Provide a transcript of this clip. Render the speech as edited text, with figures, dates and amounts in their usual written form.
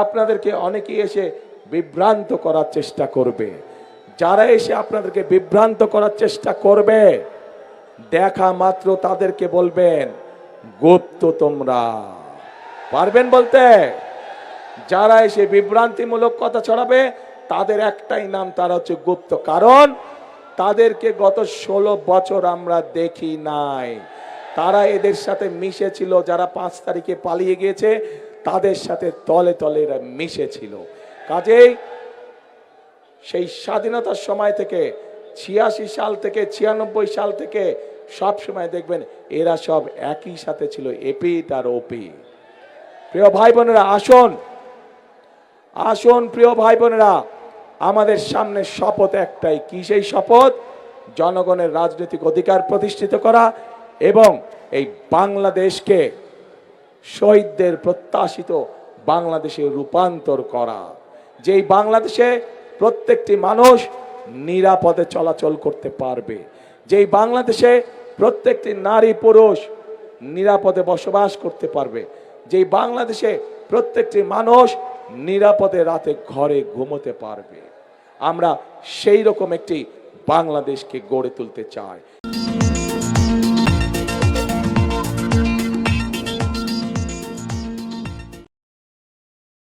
আপনাদেরকে অনেকেই এসে বিভ্রান্ত করার চেষ্টা করবে। যারা এসে আপনাদেরকে বিভ্রান্ত করার চেষ্টা করবে, দেখা মাত্র তাদেরকে বলবেন গুপ্ত তোমরা। পারবেন বলতে? যারা এসে বিভ্রান্তিমূলক কথা ছড়াবে তাদের একটাই নাম, তারা হচ্ছে গুপ্ত। কারণ তাদেরকে গত 16 বছর আমরা দেখি নাই। তারা এদের সাথে মিশেছিল, যারা 5 তারিখে পালিয়ে গিয়েছে তাদের সাথে তলে তলে এরা মিশেছিল। কাজেই সেই স্বাধীনতার সময় থেকে 86 সাল থেকে 96 সাল থেকে সব সময় দেখবেন এরা সব একই সাথে ছিল, এপিট আর ওপি। প্রিয় ভাই বোনেরা, আসুন আসুন প্রিয় ভাই বোনেরা, আমাদের সামনে শপথ একটাই। কি সেই শপথ? জনগণের রাজনৈতিক অধিকার প্রতিষ্ঠিত করা এবং এই বাংলাদেশকে শহীদদের প্রত্যাশিত বাংলাদেশে রূপান্তর করা। যেই বাংলাদেশে প্রত্যেকটি মানুষ নিরাপদে চলাচল করতে পারবে, যেই বাংলাদেশে প্রত্যেকটি নারী পুরুষ নিরাপদে বসবাস করতে পারবে, যেই বাংলাদেশে প্রত্যেকটি মানুষ নিরাপদে রাতে ঘরে ঘুমোতে পারবে। আমরা সেই রকম একটি বাংলাদেশকে গড়ে তুলতে চাই।